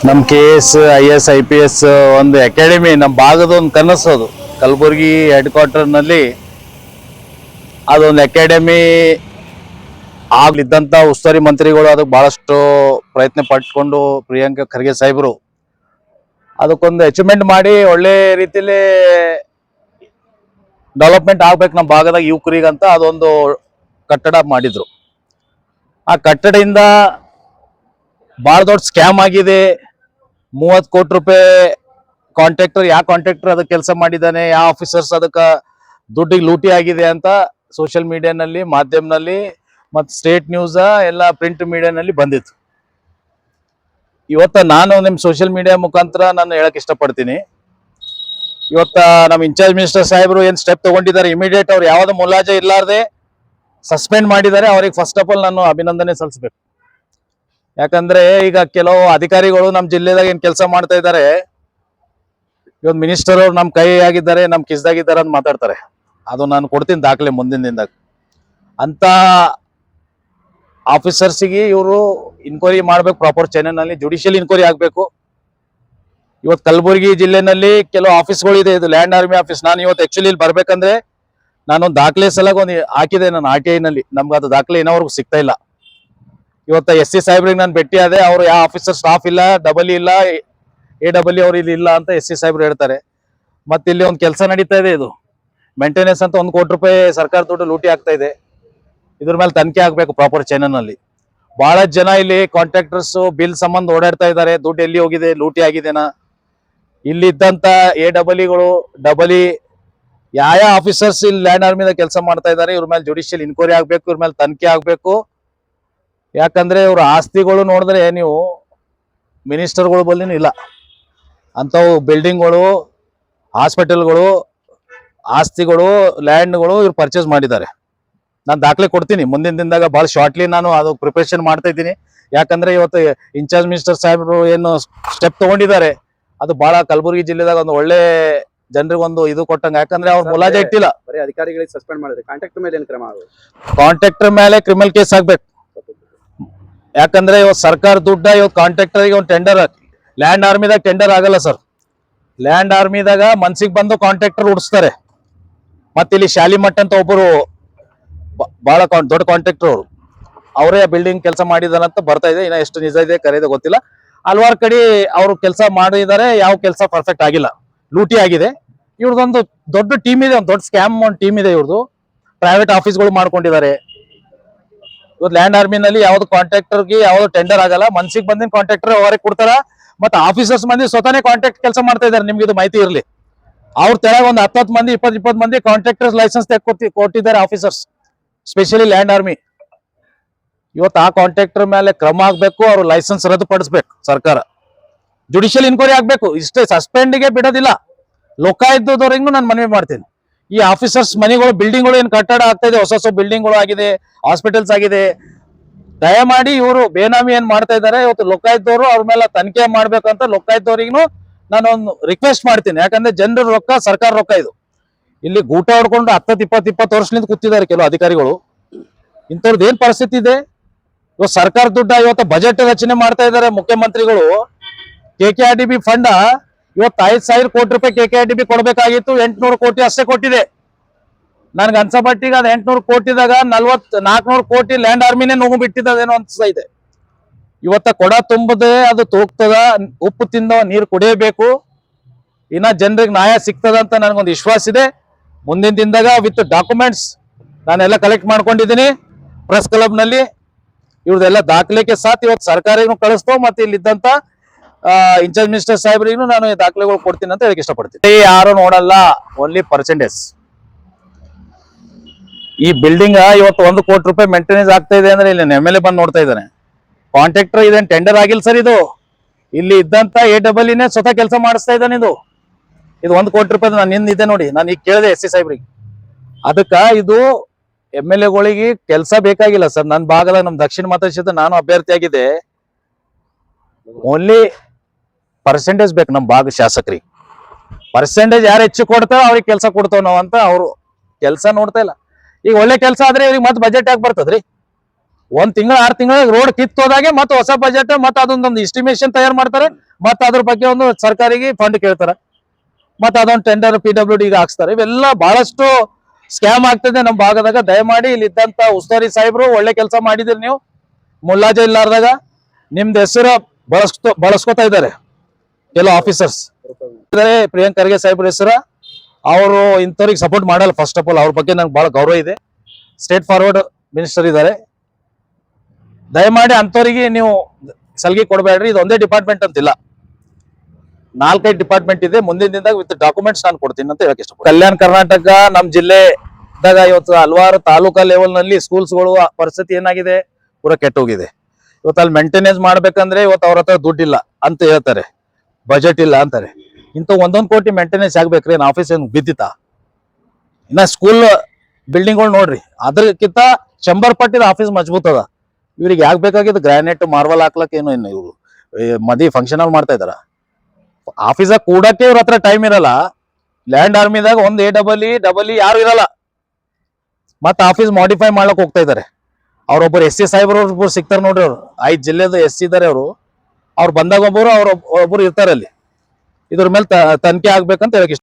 ನಮ್ಮ KS IS IPS ಒಂದು academy ನಮ್ಮ ಭಾಗದ ಒಂದು ಕನಸು. ಅದು ಕಲಬುರಗಿ ಹೆಡ್ ಕ್ವಾರ್ಟರ್ನಲ್ಲಿ ಅದೊಂದು ಅಕಾಡೆಮಿ ಆಗ್ಲಿದ್ದಂಥ ಉಸ್ತುವಾರಿ ಮಂತ್ರಿಗಳು ಅದಕ್ಕೆ ಭಾಳಷ್ಟು ಪ್ರಯತ್ನ ಪಟ್ಕೊಂಡು ಪ್ರಿಯಾಂಕ ಖರ್ಗೆ ಸಾಹೇಬರು ಅದಕ್ಕೊಂದು ಅಚೀವ್ಮೆಂಟ್ ಮಾಡಿ ಒಳ್ಳೆ ರೀತಿಯಲ್ಲಿ ಡೆವಲಪ್ಮೆಂಟ್ ಆಗ್ಬೇಕು ನಮ್ಮ ಭಾಗದಾಗ ಯುವಕರಿಗಂತ ಅದೊಂದು ಕಟ್ಟಡ ಮಾಡಿದ್ರು. ಆ ಕಟ್ಟಡದಿಂದ ಭಾಳ ದೊಡ್ಡ ಸ್ಕ್ಯಾಮ್ ಆಗಿದೆ. 30 ಕೋಟಿ ರೂಪಾಯಿ ಕಾಂಟ್ರಾಕ್ಟರ್, ಯಾವ ಕಾಂಟ್ರಾಕ್ಟರ್ ಅದಕ್ಕೆ ಕೆಲಸ ಮಾಡಿದ್ದಾನೆ, ಯಾವ ಆಫೀಸರ್ಸ್ ಅದಕ್ಕೆ ದುಡ್ಡಿಗೆ ಲೂಟಿ ಆಗಿದೆ ಅಂತ ಸೋಷಿಯಲ್ ಮೀಡಿಯಾನಲ್ಲಿ, ಮಾಧ್ಯಮದಲ್ಲಿ ಮತ್ತು ಸ್ಟೇಟ್ ನ್ಯೂಸ್ ಎಲ್ಲ ಪ್ರಿಂಟ್ ಮೀಡಿಯಾನಲ್ಲಿ ಬಂದಿತ್ತು. ಇವತ್ತ ನಾನು ನಿಮ್ಮ ಸೋಷಿಯಲ್ ಮೀಡಿಯಾ ಮುಖಾಂತರ ನಾನು ಹೇಳಕ್ ಇಷ್ಟಪಡ್ತೀನಿ. ಇವತ್ತ ನಮ್ಮ ಇನ್ಚಾರ್ಜ್ ಮಿನಿಸ್ಟರ್ ಸಾಹೇಬರು ಏನು ಸ್ಟೆಪ್ ತಗೊಂಡಿದ್ದಾರೆ, ಇಮಿಡಿಯೇಟ್ ಅವ್ರು ಯಾವುದೋ ಮುಲಾಜೆ ಇಲ್ಲಾರ್ದೆ ಸಸ್ಪೆಂಡ್ ಮಾಡಿದ್ದಾರೆ. ಅವ್ರಿಗೆ ಫಸ್ಟ್ ಆಫ್ ಆಲ್ ನಾನು ಅಭಿನಂದನೆ ಸಲ್ಲಿಸಬೇಕು. ಯಾಕಂದ್ರೆ ಈಗ ಕೆಲವು ಅಧಿಕಾರಿಗಳು ನಮ್ಮ ಜಿಲ್ಲೆದಾಗ ಏನ್ ಕೆಲಸ ಮಾಡ್ತಾ ಇದ್ದಾರೆ, ಇವತ್ತು ಮಿನಿಸ್ಟರ್ ಅವ್ರು ನಮ್ಮ ಕೈ ಆಗಿದ್ದಾರೆ, ನಮ್ಮ ಕಿಸ್ದಾಗಿದ್ದಾರೆ ಅಂತ ಮಾತಾಡ್ತಾರೆ. ಅದು ನಾನು ಕೊಡ್ತೀನಿ ದಾಖಲೆ ಮುಂದಿನ ದಿನದಾಗ. ಅಂತ ಆಫೀಸರ್ಸಿಗೆ ಇವರು ಇನ್ಕ್ವೈರಿ ಮಾಡ್ಬೇಕು, ಪ್ರಾಪರ್ ಚಾನೆಲ್ನಲ್ಲಿ ಜುಡಿಷಿಯಲ್ ಇನ್ಕ್ವೈರಿ ಆಗ್ಬೇಕು. ಇವತ್ತು ಕಲಬುರಗಿ ಜಿಲ್ಲೆನಲ್ಲಿ ಕೆಲವು ಆಫೀಸ್ಗಳು ಇದೆ, ಇದು ಲ್ಯಾಂಡ್ ಆರ್ಮಿ ಆಫೀಸ್. ನಾನು ಇವತ್ತು ಆಕ್ಚುಲಿ ಇಲ್ಲಿ ಬರ್ಬೇಕಂದ್ರೆ ನಾನೊಂದು ದಾಖಲೆ ಸಲಗ ಒಂದು ಹಾಕಿದೆ ನಾನು RTI ನಲ್ಲಿ. ನಮ್ಗೆ ಅದು ದಾಖಲೆ ಇನ್ನೋವರೆಗೂ ಸಿಗ್ತಾ ಇಲ್ಲ. ಇವತ್ತು SC ಸಾಹೇಬ್ರಿಗೆ ನಾನು ಭೇಟಿ ಆದೆ, ಅವರು ಯಾವ ಆಫೀಸರ್ ಸ್ಟಾಫ್ ಇಲ್ಲ, ಡಬಲ್ ಇಲ್ಲ, AW ಅವ್ರು ಇಲ್ಲಿ ಇಲ್ಲ ಅಂತ SC ಸಾಹೇಬ್ರು ಹೇಳ್ತಾರೆ. ಮತ್ತೆ ಇಲ್ಲಿ ಒಂದು ಕೆಲಸ ನಡೀತಾ ಇದೆ, ಇದು ಮೇಂಟೆನೆನ್ಸ್ ಅಂತ 1 ಕೋಟಿ ರೂಪಾಯಿ ಸರ್ಕಾರ ದುಡ್ಡು ಲೂಟಿ ಆಗ್ತಾ ಇದೆ. ಇದ್ರ ಮೇಲೆ ತನಿಖೆ ಆಗ್ಬೇಕು ಪ್ರಾಪರ್ ಚಾನೆಲ್ನಲ್ಲಿ. ಬಹಳ ಜನ ಇಲ್ಲಿ ಕಾಂಟ್ರಾಕ್ಟರ್ಸ್ ಬಿಲ್ ಸಂಬಂಧ ಓಡಾಡ್ತಾ ಇದ್ದಾರೆ, ದುಡ್ಡು ಎಲ್ಲಿ ಹೋಗಿದೆ, ಲೂಟಿ ಆಗಿದೆನಾ. ಇಲ್ಲಿ ಇದ್ದಂತ AWಗಳು ಡಬಲಿ ಯಾವ ಆಫೀಸರ್ಸ್ ಇಲ್ಲಿ ಲ್ಯಾಂಡ್ ಆರ್ಮಿದಾಗ ಕೆಲಸ ಮಾಡ್ತಾ ಇದ್ದಾರೆ, ಇವ್ರ ಮೇಲೆ ಜುಡಿಷಿಯಲ್ ಇನ್ಕ್ವೈರಿ ಆಗ್ಬೇಕು, ಇವ್ರ ಮೇಲೆ ತನಿಖೆ ಆಗ್ಬೇಕು. ಯಾಕಂದ್ರೆ ಇವ್ರ ಆಸ್ತಿಗಳು ನೋಡಿದ್ರೆ ನೀವು ಮಿನಿಸ್ಟರ್ಗಳು ಬಲ್ಲಿನೂ ಇಲ್ಲ ಅಂಥವು ಬಿಲ್ಡಿಂಗ್ಗಳು, ಹಾಸ್ಪಿಟಲ್ಗಳು, ಆಸ್ತಿಗಳು, ಲ್ಯಾಂಡ್ಗಳು ಇವ್ರು ಪರ್ಚೇಸ್ ಮಾಡಿದ್ದಾರೆ. ನಾನು ದಾಖಲೆ ಕೊಡ್ತೀನಿ ಮುಂದಿನ ದಿನದಾಗ. ಭಾಳ ಶಾರ್ಟ್ಲಿ ನಾನು ಅದು ಪ್ರಿಪರೇಷನ್ ಮಾಡ್ತಾ ಇದ್ದೀನಿ. ಯಾಕಂದ್ರೆ ಇವತ್ತು ಇನ್ಚಾರ್ಜ್ ಮಿನಿಸ್ಟರ್ ಸಾಹೇಬರು ಏನು ಸ್ಟೆಪ್ ತಗೊಂಡಿದ್ದಾರೆ ಅದು ಬಹಳ ಕಲಬುರಗಿ ಜಿಲ್ಲೆದಾಗ ಒಂದು ಒಳ್ಳೆ ಜನರಿಗೊಂದು ಇದು ಕೊಟ್ಟಂಗ. ಯಾಕಂದ್ರೆ ಅವ್ರು ಮುಲಾಜೆ ಇಟ್ಟಿಲ್ಲ, ಬರೀ ಅಧಿಕಾರಿಗಳಿಗೆ ಸಸ್ಪೆಂಡ್ ಮಾಡಿದ್ರೆ ಕಾಂಟ್ರಾಕ್ಟರ್ ಮೇಲೆ ಏನು ಕ್ರಮ ಆಗುತ್ತೆ? ಕಾಂಟ್ರಾಕ್ಟರ್ ಮೇಲೆ ಕ್ರಿಮಿನಲ್ ಕೇಸ್ ಆಗ್ಬೇಕು. ಯಾಕಂದ್ರೆ ಇವತ್ತು ಸರ್ಕಾರ ದುಡ್ಡ ಇವತ್ತು ಕಾಂಟ್ರಾಕ್ಟರ್ಗೆ ಒಂದು ಟೆಂಡರ್, ಲ್ಯಾಂಡ್ ಆರ್ಮಿದಾಗ ಟೆಂಡರ್ ಆಗಲ್ಲ ಸರ್. ಲ್ಯಾಂಡ್ ಆರ್ಮಿದಾಗ ಮನ್ಸಿಗೆ ಬಂದು ಕಾಂಟ್ರಾಕ್ಟರ್ ಉಡಿಸ್ತಾರೆ. ಮತ್ತೆ ಇಲ್ಲಿ ಶಾಲಿಮಠ್ ಅಂತ ಒಬ್ಬರು ಬಹಳ ದೊಡ್ಡ ಕಾಂಟ್ರಾಕ್ಟರ್, ಅವರು ಅವರೇ ಬಿಲ್ಡಿಂಗ್ ಕೆಲಸ ಮಾಡಿದಾರಂತ ಬರ್ತಾ ಇದೆ. ಇನ್ನ ಎಷ್ಟು ನಿಜ ಇದೆ ಕರೆಯೋದು ಗೊತ್ತಿಲ್ಲ. ಹಲವಾರು ಕಡೆ ಅವರು ಕೆಲಸ ಮಾಡಿದ್ದಾರೆ, ಯಾವ ಕೆಲಸ ಪರ್ಫೆಕ್ಟ್ ಆಗಿಲ್ಲ, ಲೂಟಿ ಆಗಿದೆ. ಇವ್ರದೊಂದು ದೊಡ್ಡ ಟೀಮ್ ಇದೆ, ಒಂದು ದೊಡ್ಡ ಸ್ಕ್ಯಾಮ್ ಒಂದು ಟೀಮ್ ಇದೆ ಇವ್ರದ್ದು. ಪ್ರೈವೇಟ್ ಆಫೀಸ್ಗಳು ಮಾಡ್ಕೊಂಡಿದ್ದಾರೆ. ಇವತ್ತು ಲ್ಯಾಂಡ್ ಆರ್ಮಿನಲ್ಲಿ ಯಾವ್ದು ಕಾಂಟ್ರಾಕ್ಟರ್ಗೆ ಯಾವ್ದು ಟೆಂಡರ್ ಆಗಲ್ಲ, ಮನ್ಸಿಗೆ ಬಂದಿನ ಕಾಂಟ್ರಾಕ್ಟರ್ ಅವರಿಗೆ ಕೊಡ್ತಾರ. ಮತ್ತೆ ಆಫೀಸರ್ಸ್ ಮಂದಿ ಸ್ವತಃನೇ ಕಾಂಟ್ರಾಕ್ಟ್ ಕೆಲಸ ಮಾಡ್ತಾ ಇದ್ದಾರೆ. ನಿಮ್ಗೆ ಇದು ಮಾಹಿತಿ ಇರಲಿ. ಅವ್ರ ತೆಳಗ ಒಂದು 10 ಮಂದಿ 20 ಮಂದಿ ಕಾಂಟ್ರಾಕ್ಟರ್ಸ್ ಲೈಸೆನ್ಸ್ ಕೊಟ್ಟಿದ್ದಾರೆ ಆಫೀಸರ್ಸ್, ಸ್ಪೆಷಲಿ ಲ್ಯಾಂಡ್ ಆರ್ಮಿ. ಇವತ್ತು ಆ ಕಾಂಟ್ರಾಕ್ಟರ್ ಮೇಲೆ ಕ್ರಮ ಆಗ್ಬೇಕು, ಅವ್ರ ಲೈಸೆನ್ಸ್ ರದ್ದುಪಡಿಸ್ಬೇಕು ಸರ್ಕಾರ, ಜುಡಿಷಿಯಲ್ ಇನ್ಕ್ವೈರಿ ಆಗ್ಬೇಕು. ಇಷ್ಟೇ, ಸಸ್ಪೆಂಡ್ಗೆ ಬಿಡೋದಿಲ್ಲ. ಲೋಕಾಯುಕ್ತದವ್ರಿಗೂ ನಾನು ಮನವಿ ಮಾಡ್ತೀನಿ. ಈ ಆಫೀಸರ್ಸ್ ಮನೆಗಳು, ಬಿಲ್ಡಿಂಗ್ಗಳು ಏನು ಕಟ್ಟಡ ಆಗ್ತಾ ಇದೆ, ಹೊಸ ಬಿಲ್ಡಿಂಗ್ಗಳು ಆಗಿದೆ, ಹಾಸ್ಪಿಟಲ್ಸ್ ಆಗಿದೆ, ದಯಮಾಡಿ ಇವರು ಬೇನಾಮಿ ಏನ್ ಮಾಡ್ತಾ ಇದ್ದಾರೆ ಇವತ್ತು ಲೋಕಾಯುಕ್ತದವರು ಅವ್ರ ಮೇಲೆ ತನಿಖೆ ಮಾಡ್ಬೇಕಂತ ಲೋಕಾಯುಕ್ತವ್ರಿಗೂ ನಾನೊಂದು ರಿಕ್ವೆಸ್ಟ್ ಮಾಡ್ತೀನಿ. ಯಾಕಂದ್ರೆ ಜನರ ರೊಕ್ಕ, ಸರ್ಕಾರ ರೊಕ್ಕ ಇದು. ಇಲ್ಲಿ ಗೂಟ ಹೊಡ್ಕೊಂಡು 10-20 ವರ್ಷದಿಂದ ಕೂತಿದ್ದಾರೆ ಕೆಲವು ಅಧಿಕಾರಿಗಳು. ಇಂಥವ್ರದ್ದು ಏನ್ ಪರಿಸ್ಥಿತಿ ಇದೆ ಇವತ್ತು. ಸರ್ಕಾರ ದುಡ್ಡ ಇವತ್ತು ಬಜೆಟ್ ರಚನೆ ಮಾಡ್ತಾ ಇದ್ದಾರೆ ಮುಖ್ಯಮಂತ್ರಿಗಳು. KKRDB ಫಂಡ್ ಇವತ್ತು 5,000 ಕೋಟಿ ರೂಪಾಯಿ KKRDB ಕೊಡ್ಬೇಕಾಗಿತ್ತು, 800 ಕೋಟಿ ಅಷ್ಟೇ ಕೊಟ್ಟಿದೆ. ನನ್ಗೆ ಅನ್ಸ ಮಟ್ಟಿಗೆ ಅದು 800 ಕೋಟಿದಾಗ 400 ಕೋಟಿ ಲ್ಯಾಂಡ್ ಆರ್ಮಿನೇ ನುಂಗು ಬಿಟ್ಟಿದ್ದೇನೋ ಅನ್ಸ್ತಾ ಇದೆ. ಇವತ್ತ ಕೊಡ ತುಂಬದೆ ಅದು ತೂಗ್ತದ, ಉಪ್ಪು ತಿಂದ ನೀರು ಕುಡಿಯಬೇಕು. ಇನ್ನ ಜನರಿಗೆ ನ್ಯಾಯ ಸಿಗ್ತದ ಅಂತ ನನಗೊಂದು ವಿಶ್ವಾಸ ಇದೆ. ಮುಂದಿನ ದಿನದಾಗ ವಿತ್ ಡಾಕ್ಯುಮೆಂಟ್ಸ್ ನಾನೆಲ್ಲ ಕಲೆಕ್ಟ್ ಮಾಡ್ಕೊಂಡಿದ್ದೀನಿ ಪ್ರೆಸ್ ಕ್ಲಬ್ ನಲ್ಲಿ. ಇವ್ರದೆಲ್ಲ ದಾಖಲೆಗೆ ಸಾಥ್ ಇವತ್ತು ಸರ್ಕಾರಿಗೂ ಕಳಿಸ್ತೋ, ಮತ್ತೆ ಇಲ್ಲಿದ್ದಂತ ಇನ್ಚಾರ್ಜ್ ಮಿನಿಸ್ಟರ್ ಸಾಹೇಬ್ರಿಗೂ ನಾನು ಈ ದಾಖಲೆಗಳು ಕೊಡ್ತೀನಿ ಅಂತ ಹೇಳಕ್ ಇಷ್ಟಪಡ್ತೀನಿ. ಯಾರು ನೋಡಲ್ಲ, ಓನ್ಲಿ ಪರ್ಸೆಂಟೇಜ್. ಈ ಬಿಲ್ಡಿಂಗ್ ಇವತ್ತು 1 ಕೋಟಿ ರೂಪಾಯಿ ಮೇಂಟೆನೆನ್ಸ್ ಆಗ್ತಾ ಇದೆ ಅಂದ್ರೆ ಇಲ್ಲಿ MLA ಬಂದು ನೋಡ್ತಾ ಇದ್ದಾನೆ. ಕಾಂಟ್ರಾಕ್ಟರ್ ಇದೇನು ಟೆಂಡರ್ ಆಗಿಲ್ಲ ಸರ್. ಇದು ಇಲ್ಲಿ ಇದ್ದಂತ AWನೇ ಸ್ವತಃ ಕೆಲಸ ಮಾಡಿಸ್ತಾ ಇದ್ದಾನೆ. ಇದು 1 ಕೋಟಿ ರೂಪಾಯಿ ನಾನು ಇದೆ ನೋಡಿ. ನಾನು ಈಗ ಕೇಳಿದೆ SC ಸಾಹೇಬ್ರಿಗೆ. ಅದಕ್ಕ ಇದು MLAಗಳಿಗೆ ಕೆಲಸ ಬೇಕಾಗಿಲ್ಲ ಸರ್. ನನ್ನ ಭಾಗದ ನಮ್ಮ ದಕ್ಷಿಣ ಮತಕ್ಷೇತ್ರ ನಾನು ಅಭ್ಯರ್ಥಿಯಾಗಿದೆ. ಓನ್ಲಿ ಪರ್ಸೆಂಟೇಜ್ ಬೇಕು ನಮ್ಮ ಭಾಗ ಶಾಸಕರಿಗೆ. ಪರ್ಸೆಂಟೇಜ್ ಯಾರು ಹೆಚ್ಚು ಕೊಡ್ತಾರೋ ಅವ್ರಿಗೆ ಕೆಲಸ ಕೊಡ್ತಾವ ನಾವು ಅಂತ. ಅವರು ಕೆಲಸ ನೋಡ್ತಾ ಇಲ್ಲ. ಈಗ ಒಳ್ಳೆ ಕೆಲಸ ಆದ್ರೆ ಇವ್ರಿಗೆ ಮತ್ತೆ ಬಜೆಟ್ ಯಾಕೆ ಬರ್ತದ್ರಿ? ಒಂದ್ ತಿಂಗಳ 6 ತಿಂಗಳ ರೋಡ್ ಕಿತ್ತೋದಾಗೆ ಮತ್ತೆ ಹೊಸ ಬಜೆಟ್ ಮತ್ತೆ ಅದೊಂದೊಂದು ಎಸ್ಟಿಮೇಷನ್ ತಯಾರು ಮಾಡ್ತಾರೆ, ಮತ್ತೆ ಅದ್ರ ಬಗ್ಗೆ ಒಂದು ಸರ್ಕಾರಿಗೆ ಫಂಡ್ ಕೇಳ್ತಾರೆ, ಮತ್ತೆ ಅದೊಂದು ಟೆಂಡರ್ PWD ಗೆ ಹಾಕ್ಸ್ತಾರೆ. ಇವೆಲ್ಲ ಬಹಳಷ್ಟು ಸ್ಕ್ಯಾಮ್ ಆಗ್ತದೆ ನಮ್ಮ ಭಾಗದಾಗ. ದಯಮಾಡಿ ಇಲ್ಲಿ ಇದ್ದಂತ ಉಸ್ತುವಾರಿ ಸಾಹೇಬ್ರು ಒಳ್ಳೆ ಕೆಲಸ ಮಾಡಿದಿರಿ, ನೀವು ಮುಲ್ಲಾಜ ಇಲ್ಲಾರ್ದಾಗ ನಿಮ್ದು ಹೆಸರು ಬಳಸ್ಕೊತಾ ಇದ್ದಾರೆ ಕೆಲವು ಆಫೀಸರ್ಸ್ ಇದಾರೆ. ಪ್ರಿಯಾಂಕ್ ಖರ್ಗೆ ಸಾಹೇಬ್ರ ಹೆಸರು ಅವರು ಇಂಥವ್ರಿಗೆ ಸಪೋರ್ಟ್ ಮಾಡಲ್ಲ. ಫಸ್ಟ್ ಆಫ್ ಆಲ್ ಅವ್ರ ಬಗ್ಗೆ ನಂಗೆ ಬಹಳ ಗೌರವ ಇದೆ. ಸ್ಟೇಟ್ ಫಾರ್ವರ್ಡ್ ಮಿನಿಸ್ಟರ್ ಇದ್ದಾರೆ. ದಯಮಾಡಿ ಅಂಥವ್ರಿಗೆ ನೀವು ಸಲ್ಗಿ ಕೊಡಬೇಡ್ರಿ. ಇದು ಒಂದೇ ಡಿಪಾರ್ಟ್ಮೆಂಟ್ ಅಂತಿಲ್ಲ, 4-5 ಡಿಪಾರ್ಟ್ಮೆಂಟ್ ಇದೆ. ಮುಂದಿನ ದಿನದಾಗ ವಿತ್ ಡಾಕ್ಯುಮೆಂಟ್ಸ್ ನಾನು ಕೊಡ್ತೀನಿ ಅಂತ ಹೇಳಕ್ ಇಷ್ಟಪಡ್ತೀನಿ. ಕಲ್ಯಾಣ ಕರ್ನಾಟಕ ನಮ್ಮ ಜಿಲ್ಲೆದಾಗ ಇವತ್ತು ಹಲವಾರು ತಾಲೂಕಾ ಲೆವೆಲ್ ನಲ್ಲಿ ಸ್ಕೂಲ್ಸ್ಗಳು ಪರಿಸ್ಥಿತಿ ಏನಾಗಿದೆ, ಪೂರ ಕೆಟ್ಟೋಗಿದೆ. ಇವತ್ತು ಅಲ್ಲಿ ಮೇಂಟೆನೆನ್ಸ್ ಮಾಡ್ಬೇಕಂದ್ರೆ ಇವತ್ತು ಅವ್ರ ಹತ್ರ ದುಡ್ಡಿಲ್ಲ ಅಂತ ಹೇಳ್ತಾರೆ, ಬಜೆಟ್ ಇಲ್ಲ ಅಂತಾರೆ. ಇಂಥ 1 ಕೋಟಿ ಮೇಂಟೆನೆನ್ಸ್ ಆಗ್ಬೇಕ್ರಿ, ಏನ್ ಆಫೀಸ್ ಏನ್ ಬಿದ್ದಿತ್ತಾ? ಇನ್ನ ಸ್ಕೂಲ್ ಬಿಲ್ಡಿಂಗ್ಗಳು ನೋಡ್ರಿ, ಅದಕ್ಕಿಂತ 100 ಪಟ್ಟಿದ ಆಫೀಸ್ ಮಜಬೂತ್ ಅದ. ಇವ್ರಿಗೆ ಯಾಕೆ ಬೇಕಾಗಿದ್ದು ಗ್ರಾನೈಟ್ ಮಾರ್ಬಲ್ ಹಾಕ್ಲಕ್? ಏನು ಇನ್ನು ಇವ್ರು ಮದಿ ಫಂಕ್ಷನ್ ಅಲ್ಲಿ ಮಾಡ್ತಾ ಇದಾರ? ಆಫೀಸಾಗ ಕೂಡಕ್ಕೆ ಇವ್ರ ಹತ್ರ ಟೈಮ್ ಇರಲ್ಲ. ಲ್ಯಾಂಡ್ ಆರ್ಮಿದಾಗ ಒಂದು AEE ಯಾರು ಇರಲ್ಲ. ಮತ್ತೆ ಆಫೀಸ್ ಮಾಡಿಫೈ ಮಾಡ್ಲಕ್ ಹೋಗ್ತಾ ಇದಾರೆ. ಅವ್ರೊಬ್ಬರು SC ಸಾಹೇಬ್ರು ಸಿಗ್ತಾರೆ ನೋಡ್ರಿ, ಅವ್ರು 5 ಜಿಲ್ಲೆದ SC ಇದಾರೆ ಅವರು. ಅವ್ರು ಬಂದಾಗ ಒಬ್ಬರು ಇರ್ತಾರೆ ಅಲ್ಲಿ. ಇದ್ರ ಮೇಲೆ ತನಿಖೆ ಆಗ್ಬೇಕಂತ ಹೇಳಕ್ ಇಷ್ಟ.